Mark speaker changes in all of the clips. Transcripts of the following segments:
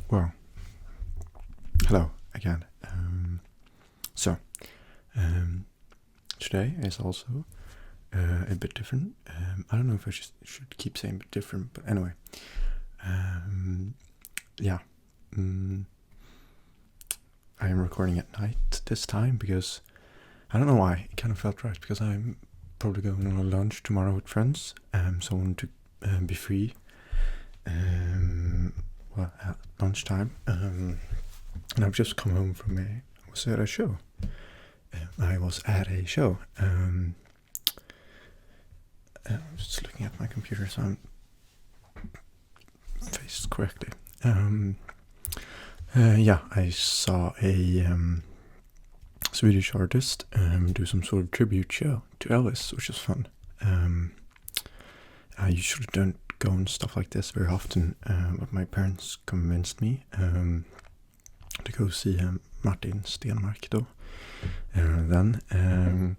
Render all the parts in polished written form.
Speaker 1: Well, hello again. So, um, today is also a bit different. I don't know if I should keep saying bit different, but anyway. Yeah. I am recording at night this time because I don't know why. It kind of felt right because I'm probably going on a lunch tomorrow with friends. So I want to be free. At lunchtime. And I've just come home from I was at a show. I was at a show. I'm just looking at my computer so I'm faced correctly. I saw a Swedish artist do some sort of tribute show to Elvis, which was fun. I usually don't go on stuff like this very often, but my parents convinced me to go see Martin Stenmarck then, and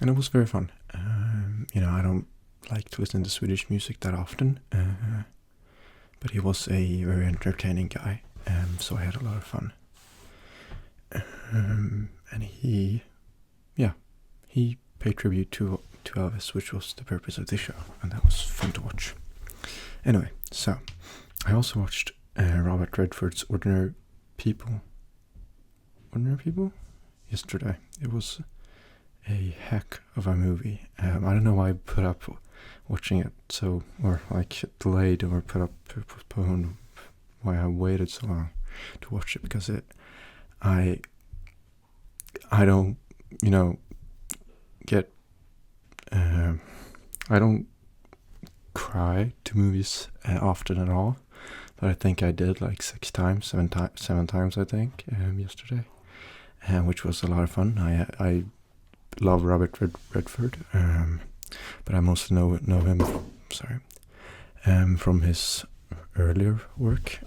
Speaker 1: it was very fun. I don't like to listen to Swedish music that often, but he was a very entertaining guy, so I had a lot of fun. And he paid tribute to Elvis, which was the purpose of this show, and that was fun to watch. Anyway, so I also watched Robert Redford's Ordinary People yesterday. It was a heck of a movie. I don't know why I put up watching it delayed or postponed, why I waited so long to watch it, because I don't get I don't cry to movies often at all, but I think I did like seven times I think yesterday, which was a lot of fun. I love Robert Redford, but I mostly know him from his earlier work.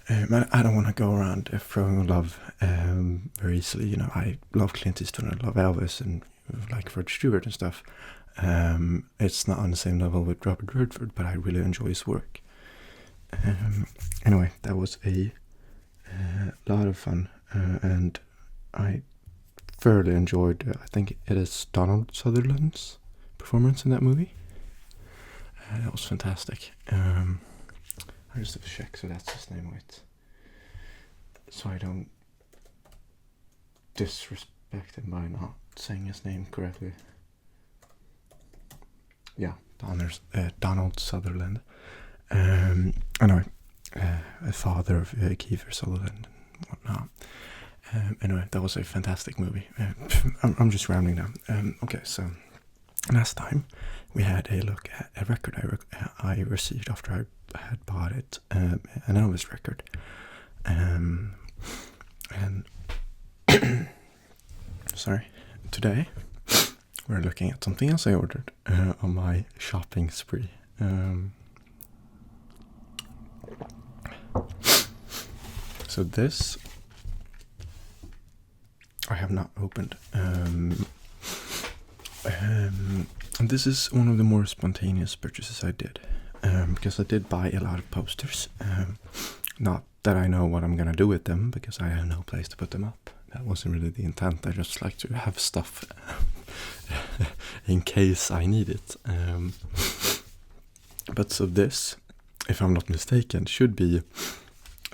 Speaker 1: I don't want to go around throwing love very easily. I love Clint Eastwood, I love Elvis, and like Rod Stewart and stuff. It's not on the same level with Robert Redford, but I really enjoy his work. Anyway, that was a lot of fun, and I thoroughly enjoyed. I think it is Donald Sutherland's performance in that movie. That was fantastic. I just have to check, so that's his name, wait. So I don't disrespect him by not saying his name correctly. Yeah, Donald Sutherland. Anyway, a father of Kiefer Sutherland and whatnot. Anyway, that was a fantastic movie. I'm just rounding down. Okay, so last time we had a look at a record I received after I had bought it, an Elvis record. And sorry, today we're looking at something else I ordered on my shopping spree. So this I have not opened. And this is one of the more spontaneous purchases I did, because I did buy a lot of posters. Not that I know what I'm gonna do with them, because I have no place to put them up. That wasn't really the intent. I just like to have stuff in case I need it. But so this, if I'm not mistaken, should be,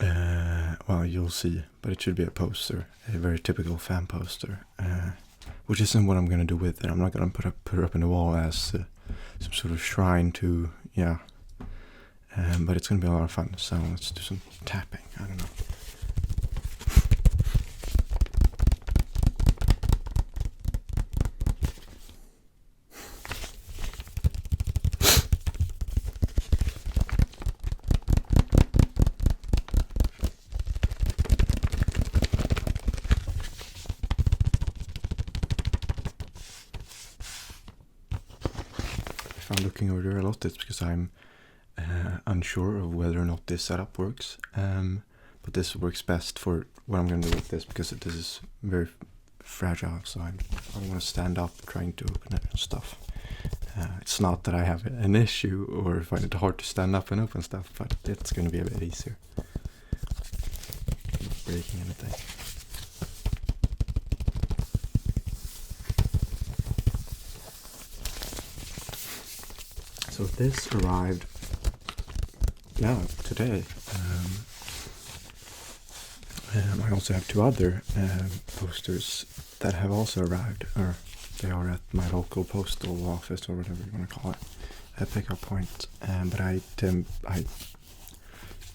Speaker 1: you'll see, but it should be a poster, a very typical fan poster, which isn't what I'm gonna do with it. I'm not gonna put it up in the wall as some sort of shrine to, but it's gonna be a lot of fun. So let's do some tapping. I don't know. If I'm looking over there a lot, it's because I'm unsure of whether or not this setup works, but this works best for what I'm going to do with this, because this is very fragile, so I don't want to stand up trying to open it and stuff. It's not that I have an issue or find it hard to stand up and open stuff, but it's going to be a bit easier. Breaking anything. So this arrived, today. I also have two other posters that have also arrived, or they are at my local postal office or whatever you want to call it, a pickup point. But I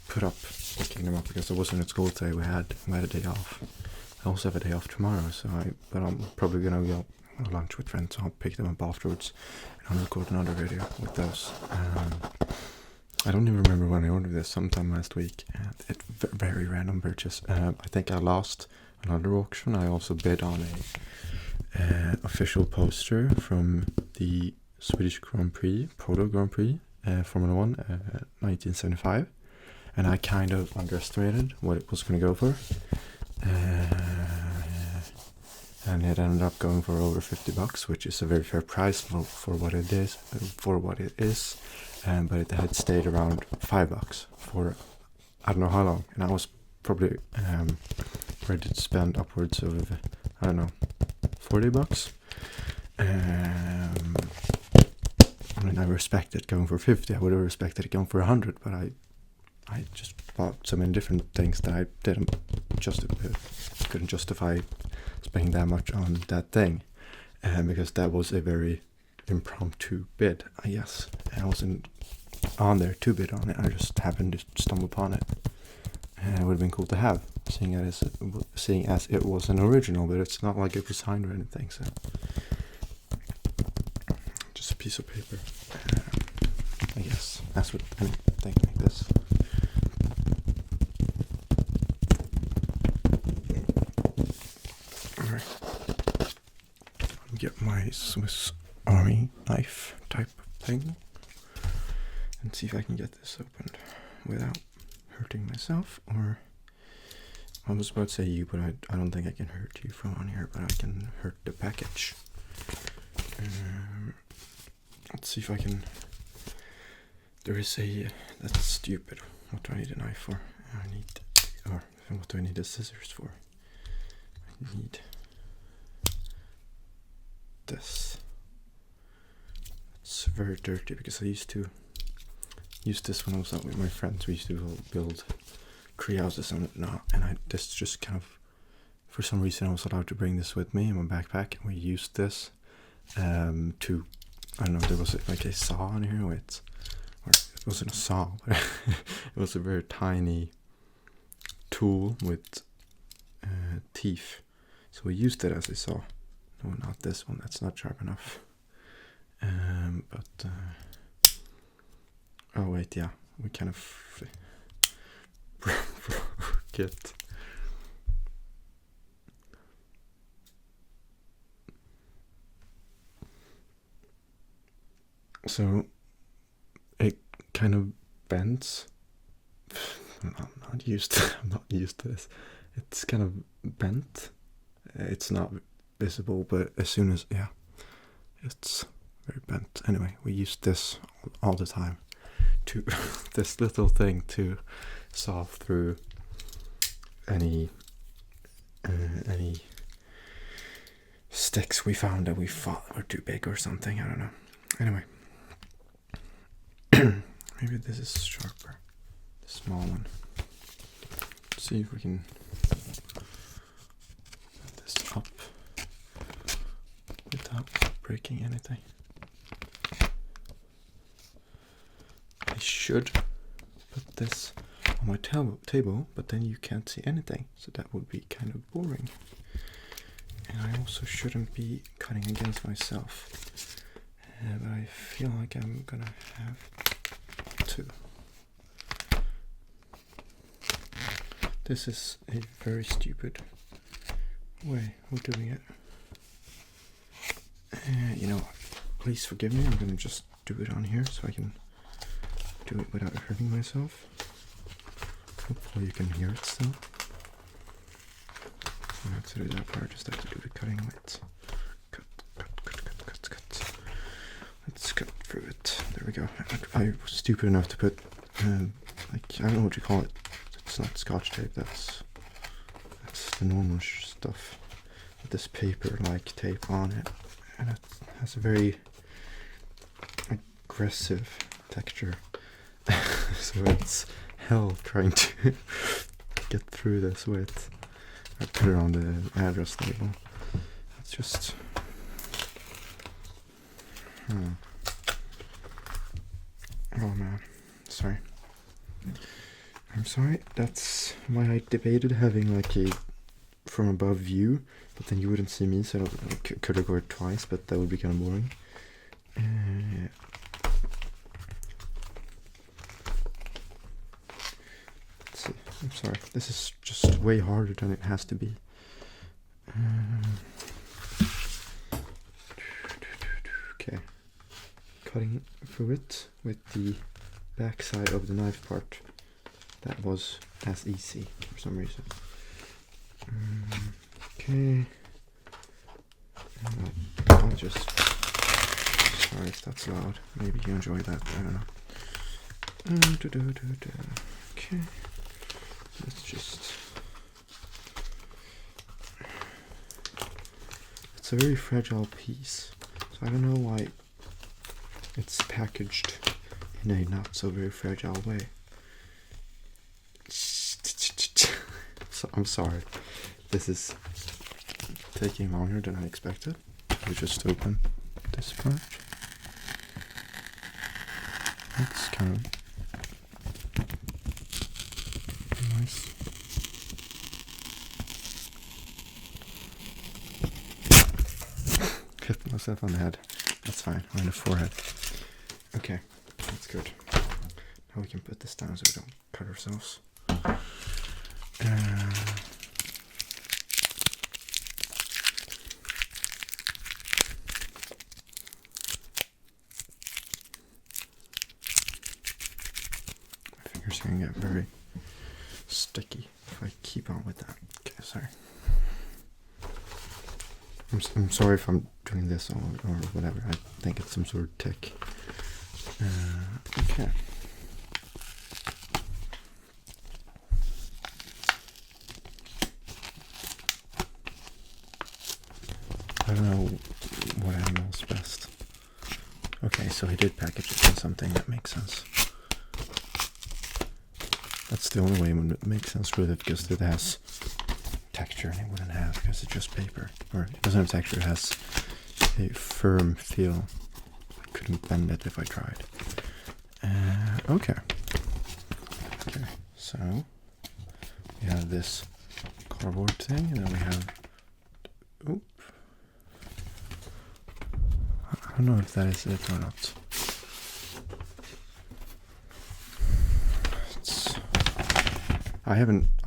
Speaker 1: put up picking them up because I wasn't at school today. We had a day off. I also have a day off tomorrow, but I'm probably gonna go on lunch with friends, so I'll pick them up afterwards and I'll record another video with those. I don't even remember when I ordered this, sometime last week, and it's very random purchase. I think I lost another auction. I also bid on a official poster from the Swedish Grand Prix, Polo Grand Prix, Formula 1, 1975, and I kind of underestimated what it was going to go for. And it ended up going for over $50, which is a very fair price for what it is. But it had stayed around $5 for I don't know how long, and I was probably ready to spend upwards of $40. I mean, I respect it going for 50. I would have respected it going for 100, but I just bought so many different things that I couldn't justify spending that much on that thing, because that was a very impromptu bid, I guess. I wasn't on there to bid on it. I just happened to stumble upon it, and it would have been cool to have, seeing as it was an original, but it's not like it was signed or anything. So just a piece of paper. I guess that's what anything like this. Get my Swiss Army knife type thing and see if I can get this opened without hurting myself. Or I was about to say you, but I don't think I can hurt you from on here, but I can hurt the package. Let's see if I can. There is that's stupid. What do I need a knife for? What do I need the scissors for? I need this. It's very dirty because I used to use this when I was out with my friends. We used to build tree houses and whatnot, and this just kind of, for some reason I was allowed to bring this with me in my backpack, and we used this to, I don't know, there was like a saw in here or it wasn't a saw, but it was a very tiny tool with teeth, so we used it as a saw. No, not this one, that's not sharp enough. Oh wait, yeah, we kind of broke it. So it kind of bends. I'm not used to this. It's kind of bent. It's not visible, but as soon as it's very bent. Anyway, we use this all the time to this little thing to saw through any sticks we found that we thought were too big or something. I don't know. Anyway, maybe this is sharper. The small one. Let's see if we can put this up without breaking anything. I should put this on my table, but then you can't see anything, so that would be kind of boring. And I also shouldn't be cutting against myself, but I feel like I'm gonna have to. This is a very stupid way of doing it. Please forgive me. I'm gonna just do it on here so I can do it without hurting myself. Hopefully you can hear it still. I have to do that part. I just have to do the cutting. Let's cut. Let's through it. There we go. I was stupid enough to put, like, I don't know what you call it. It's not Scotch tape. That's the normal stuff. With this paper-like tape on it, and it has a very aggressive texture. So it's hell trying to get through this with. I put it on the address label. It's just. Oh man, sorry. I'm sorry. That's why I debated having like a from above view, but then you wouldn't see me, so I could record twice, but that would be kind of boring. Let's see. I'm sorry. This is just way harder than it has to be. Okay. Cutting through it with the back side of the knife part. That was as easy for some reason. Okay. I'll just. Sorry if that's loud. Maybe you enjoy that. I don't know. Okay. Let's just. It's a very fragile piece, so I don't know why it's packaged in a not so very fragile way. So I'm sorry. This is taking longer than I expected. We just open this part. That's kind of nice. Hit myself on the head. That's fine. Or in the forehead. Okay, that's good. Now we can put this down so we don't cut ourselves. My fingers are gonna get very sticky if I keep on with that. Okay, sorry. I'm sorry if I'm doing this or whatever. I think it's some sort of tick. Okay. I don't know what animal's best. Okay, so he did package it in something that makes sense. That's the only way it would make sense with it, because it has texture and it wouldn't have, because it's just paper. Or it doesn't have texture, it has a firm feel. I couldn't bend it if I tried. Okay. Okay, so we have this cardboard thing, and then we have. Oop. I don't know if that is it or not. I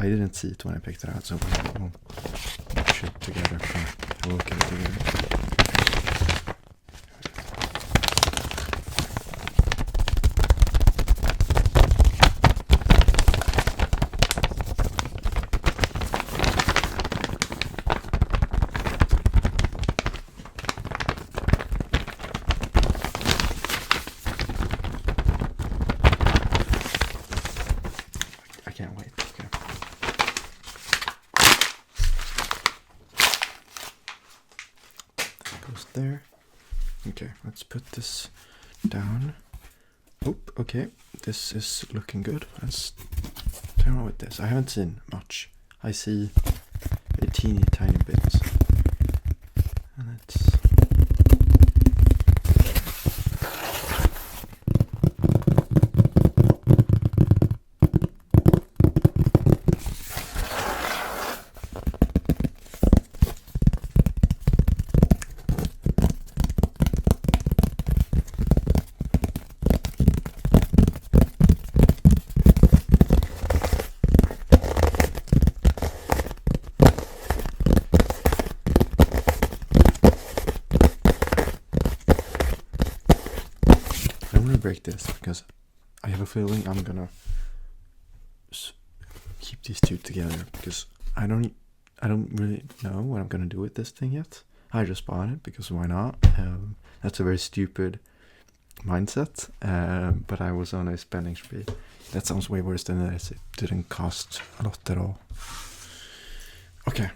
Speaker 1: didn't see it when I picked it out, so we'll push it together and look at it together. There. Okay, let's put this down. Oop, okay, this is looking good. Let's turn on with this. I haven't seen much. I see a teeny tiny bit. And it's break this because I have a feeling I'm gonna keep these two together because I don't really know what I'm gonna do with this thing yet. I just bought it because why not? That's a very stupid mindset, but I was on a spending spree. That sounds way worse than it is. It didn't cost a lot at all. Okay.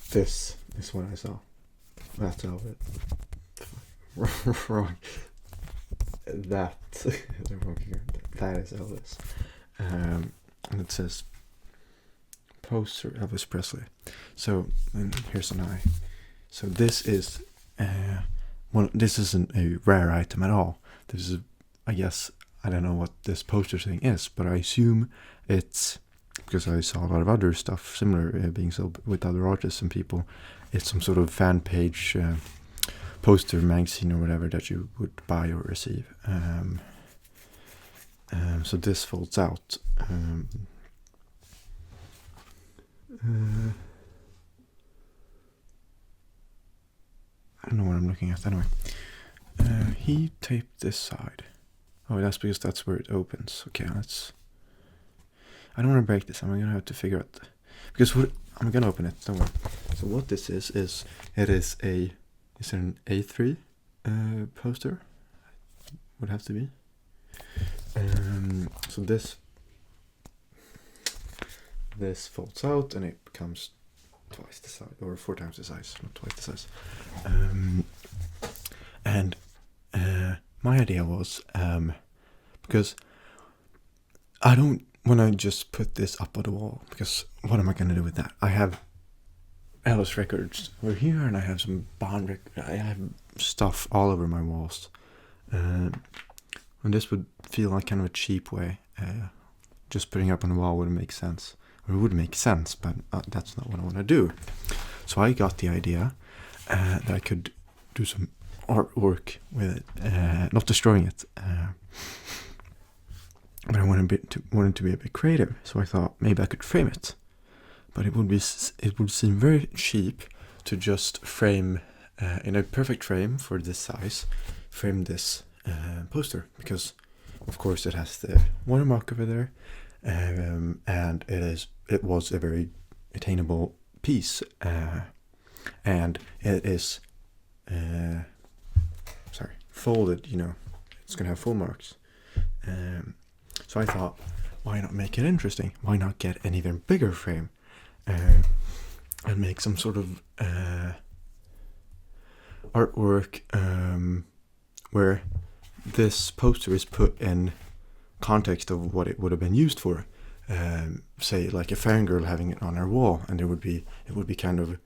Speaker 1: This is what I saw. That's all it. Wrong. That is Elvis. And it says poster Elvis Presley. So and here's an eye. So this is this isn't a rare item at all. This is, I guess, I don't know what this poster thing is, but I assume it's, because I saw a lot of other stuff similar being sold with other artists and people, it's some sort of fan page poster magazine or whatever that you would buy or receive. So this folds out. I don't know what I'm looking at anyway. He taped this side. Oh, that's because that's where it opens. Okay, let's... I don't want to break this. I'm going to have to figure out... Because I'm going to open it. Don't worry. So what this is it is a... Is it an A3 poster? Would have to be. So this folds out and it becomes twice the size, or 4 times the size, not twice the size. And my idea was, because I don't want to just put this up on the wall, because what am I going to do with that? I have Elvis records over here, and I have some Bond records. I have stuff all over my walls. And this would feel like kind of a cheap way. Just putting it up on the wall wouldn't make sense. Or it would make sense, but that's not what I want to do. So I got the idea that I could do some artwork with it, not destroying it. But I wanted to be a bit creative, so I thought maybe I could frame it. But it would seem very cheap to just frame in a perfect frame for this size, frame this poster, because of course it has the watermark over there, and it was a very attainable piece, and it is folded. You know, it's gonna have full marks. So I thought, why not make it interesting? Why not get an even bigger frame and make some sort of artwork where this poster is put in context of what it would have been used for. Say like a fangirl having it on her wall, and it would be kind of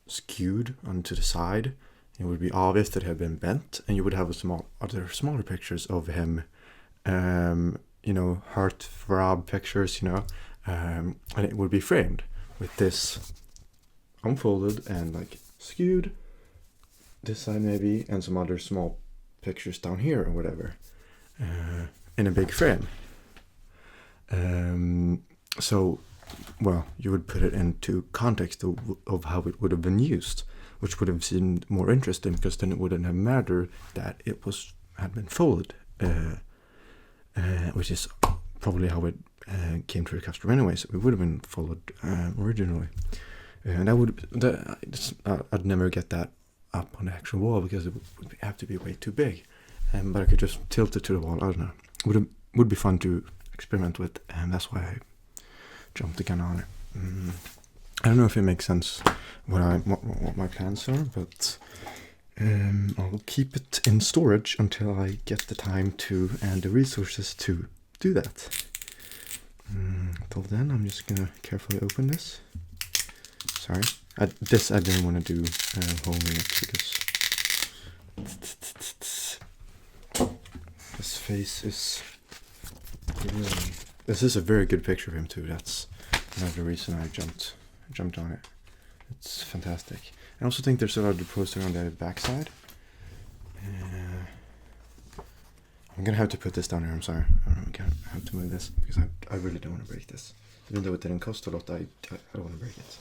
Speaker 1: skewed onto the side. It would be obvious that it had been bent, and you would have smaller pictures of him, heartthrob pictures, and it would be framed with this unfolded and like skewed this side maybe, and some other small pictures down here or whatever, in a big frame. So, well, you would put it into context of how it would have been used, which would have seemed more interesting, because then it wouldn't have mattered that it had been folded, which is probably how it came to the customer anyway. So it would have been folded originally, and I'd never get that up on the actual wall, because it would have to be way too big. But I could just tilt it to the wall. I don't know. Would be fun to experiment with, and that's why I jumped the gun on it. I don't know if it makes sense what my plans are, but I'll keep it in storage until I get the time to and the resources to do that. Until then, I'm just gonna carefully open this. Sorry, I didn't want to do holding it, because his face is really... This is a very good picture of him too. That's another reason I jumped on it. It's fantastic. I also think there's a lot of poster on the backside. I'm gonna have to put this down here. I'm sorry. I'm gonna have to move this, because I really don't want to break this. Even though it didn't cost a lot, I don't want to break it.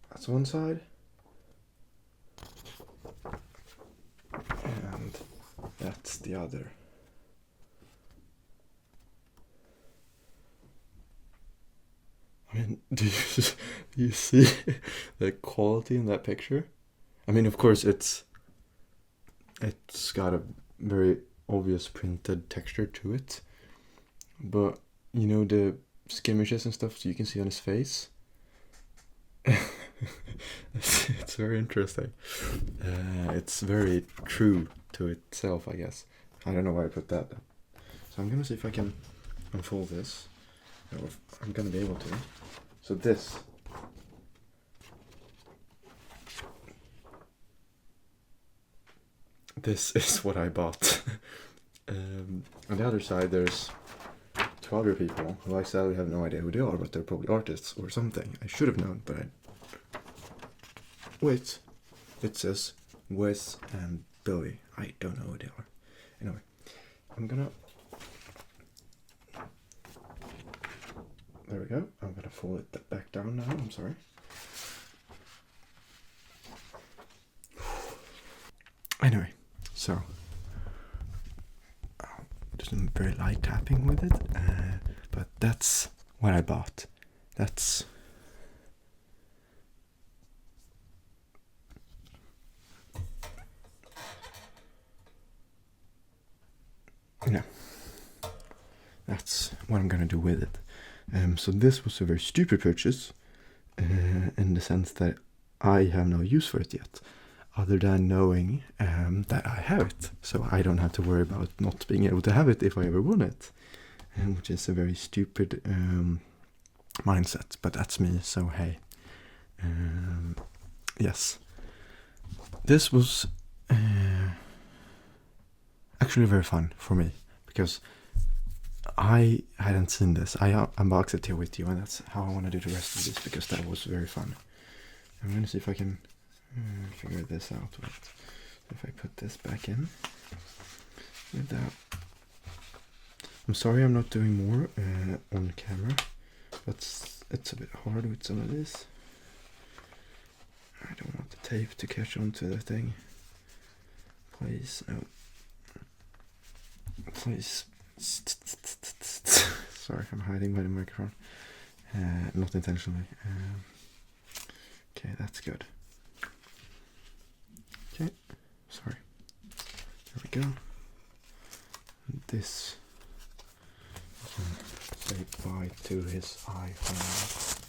Speaker 1: That's one side. And that's the other. I And do you see the quality in that picture? I mean, of course, it's got a very obvious printed texture to it, but you know the skirmishes and stuff, so you can see on his face. It's very interesting. It's very true to itself, I guess. I don't know why I put that. So I'm gonna see if I can unfold this. I'm gonna be able to. So this. This is what I bought. On the other side, there's 2 other people who I sadly have no idea who they are, but they're probably artists or something. I should have known, but wait. It says Wes and Billy. I don't know who they are. Anyway, I'm gonna... There we go. I'm gonna fold it back down now. I'm sorry. Anyway, so just some very light tapping with it, but that's what I bought. That's yeah. That's what I'm gonna do with it. So this was a very stupid purchase, in the sense that I have no use for it yet, other than knowing that I have it, so I don't have to worry about not being able to have it if I ever want it, which is a very stupid mindset, but that's me, so hey. Yes, this was actually very fun for me, because I hadn't seen this. I unboxed it here with you, and that's how I want to do the rest of this, because that was very fun. I'm going to see if I can figure this out. Wait. If I put this back in without... I'm sorry I'm not doing more on camera, but it's a bit hard with some of this. I don't want the tape to catch onto the thing. Please, no. Please. Sorry, I'm hiding by the microphone. Not intentionally. Okay, that's good. Okay, sorry. There we go. And this, I can say bye to his iPhone.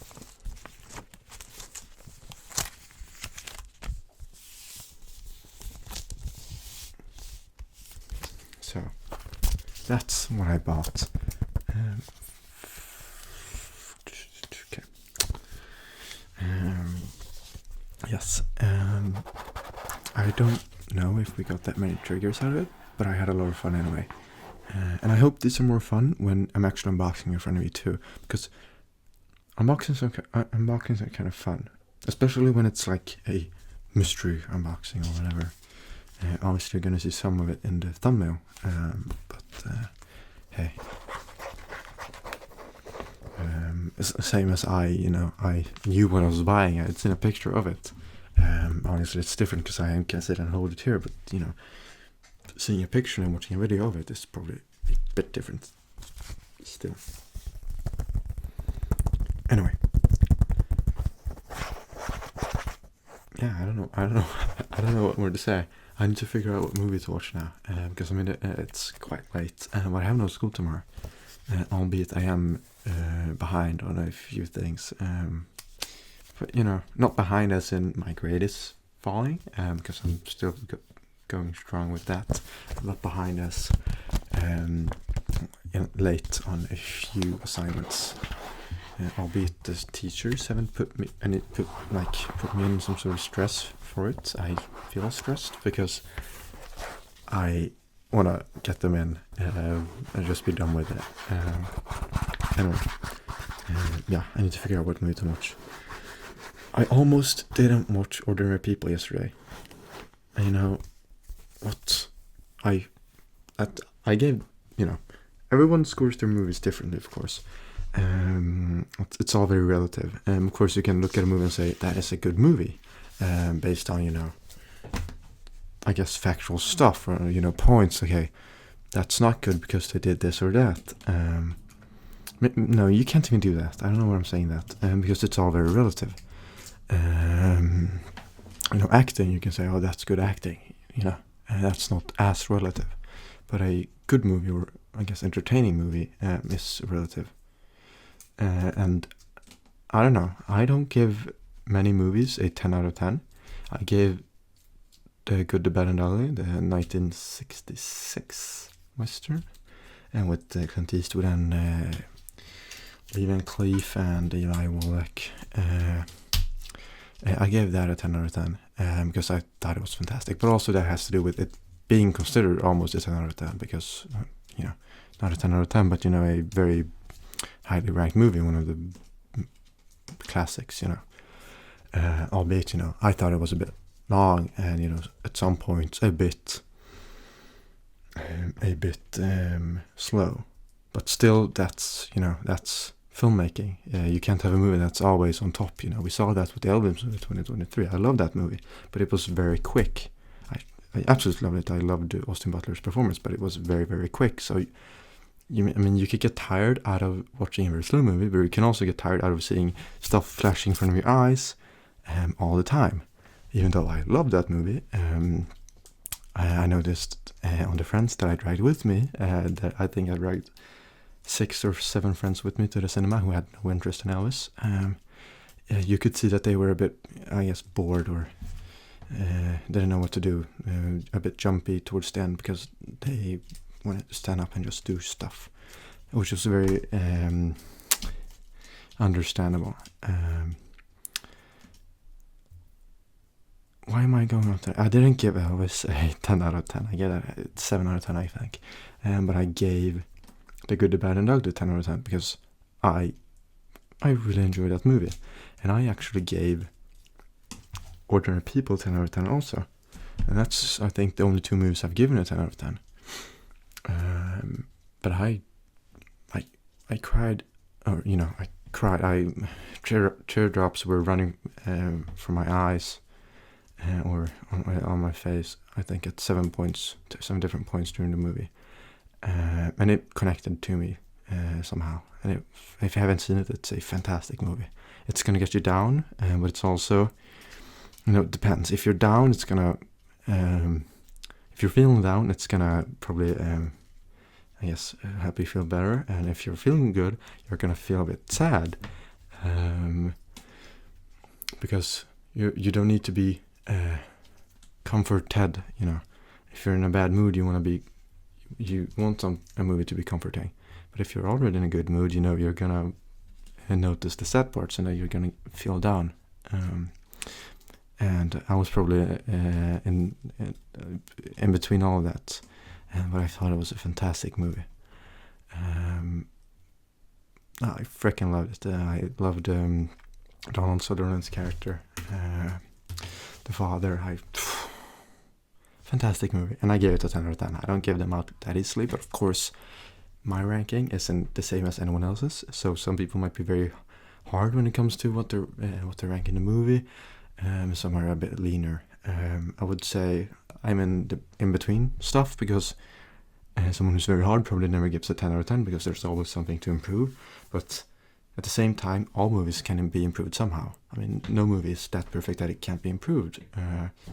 Speaker 1: So that's what I bought. Okay. Yes. I don't know if we got that many triggers out of it, but I had a lot of fun anyway. And I hope these are more fun when I'm actually unboxing in front of you too, because unboxings are kind of fun, especially when it's like a mystery unboxing or whatever. Obviously, you're gonna see some of it in the thumbnail, but hey, it's the same as I knew what I was buying. I'd seen a picture of it. Honestly, it's different because I can sit and hold it here, but seeing a picture and watching a video of it is probably a bit different still. Anyway, yeah, I don't know I don't know what more to say. I need to figure out what movie to watch now, because it's quite late, but I have no school tomorrow, albeit I am behind on a few things, but not behind as in my grade is falling, because I'm still going strong with that, but behind as late on a few assignments, albeit the teachers haven't put me in some sort of stress for it. I feel stressed because I want to get them in and just be done with it. Anyway, yeah, I need to figure out what movie to watch. I almost didn't watch Ordinary People yesterday. And you know what? I gave, everyone scores their movies differently, of course. It's all very relative. Of course, you can look at a movie and say that is a good movie, based on I guess factual stuff or points. Okay, that's not good because they did this or that. No, you can't even do that. I don't know why I'm saying that, because it's all very relative. Acting, you can say, oh, that's good acting, that's not as relative. But a good movie, or I guess entertaining movie, is relative. And I don't know, I don't give many movies a 10 out of 10. I gave The Good, the Bad and Ugly, the 1966 Western, and with Clint Eastwood and Lee Van Cleef and Eli Wallach. I gave that a 10 out of 10 because I thought it was fantastic. But also that has to do with it being considered almost a 10 out of 10 because, not a 10 out of 10, but, a very highly ranked movie, one of the classics, albeit, I thought it was a bit long and, at some points a bit slow. But still, that's filmmaking. You can't have a movie that's always on top. We saw that with the Elvis movie 2023. I love that movie, but it was very quick. I absolutely loved it. I loved Austin Butler's performance, but it was very, very quick. So, you could get tired out of watching a very slow movie, but you can also get tired out of seeing stuff flashing in front of your eyes all the time. Even though I loved that movie, I noticed on the friends that I dragged with me that I think I dragged 6 or 7 friends with me to the cinema who had no interest in Elvis. You could see that they were a bit, I guess, bored or didn't know what to do, a bit jumpy towards the end because they wanted to stand up and just do stuff, which was very understandable. Why am I going on there? I didn't give Elvis a 10 out of 10. I gave it a 7 out of 10, I think. But I gave The Good, the Bad and Ugly 10 out of 10 because I really enjoyed that movie. And I actually gave Ordinary People 10 out of 10 also. And that's, I think, the only 2 movies I've given a 10 out of 10. But I cried, or, I cried. Teardrops were running from my eyes. Or on my face, I think at 7 different points during the movie, and it connected to me somehow. And if you haven't seen it, it's a fantastic movie. It's gonna get you down, but it's also, it depends. If you're down, it's gonna, if you're feeling down, it's gonna probably, help you feel better. And if you're feeling good, you're gonna feel a bit sad, because you don't need to be comforted. If you're in a bad mood, you want a movie to be comforting. But if you're already in a good mood, you're gonna notice the sad parts and you're gonna feel down. And I was probably in between all of that, but I thought it was a fantastic movie. I freaking loved it. I loved Donald Sutherland's character. The father, fantastic movie, and I gave it a 10 out of 10. I don't give them out that easily, but of course, my ranking isn't the same as anyone else's. So some people might be very hard when it comes to what they're ranking the movie. Some are a bit leaner. I would say I'm in between stuff because someone who's very hard probably never gives a 10 out of 10 because there's always something to improve. But at the same time, all movies can be improved somehow. No movie is that perfect that it can't be improved,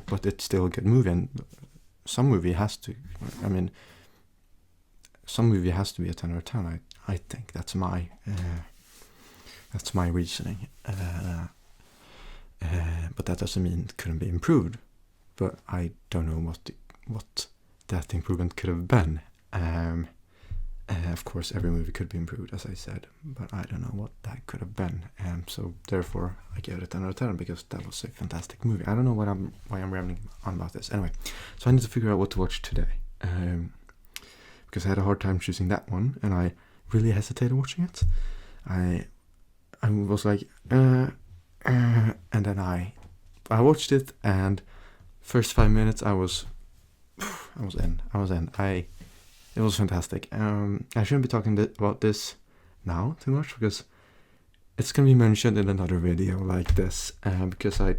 Speaker 1: but it's still a good movie, and some movie has to be a 10 out of 10. I think that's my reasoning. But that doesn't mean it couldn't be improved. But I don't know what that improvement could have been. Of course, every movie could be improved, as I said, but I don't know what that could have been. So therefore, I gave it a 10 out of 10 because that was a fantastic movie. I don't know why I'm rambling on about this. Anyway, so I need to figure out what to watch today, because I had a hard time choosing that one, and I really hesitated watching it. I was like, and then I watched it, and first 5 minutes I was in. It was fantastic. I shouldn't be talking about this now too much because it's gonna be mentioned in another video like this, because I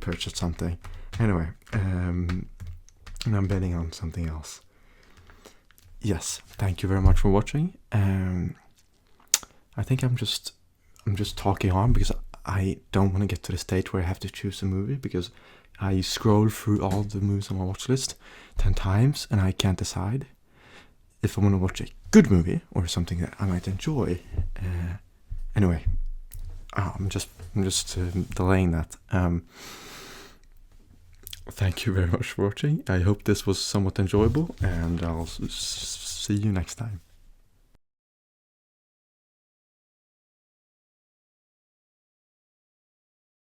Speaker 1: purchased something. Anyway, and I'm betting on something else. Yes, thank you very much for watching. I think I'm just talking on because I don't want to get to the stage where I have to choose a movie, because I scroll through all the movies on my watch list 10 times and I can't decide if I want to watch a good movie or something that I might enjoy. Anyway, I'm just delaying that. Thank you very much for watching. I hope this was somewhat enjoyable, and I'll see you next time.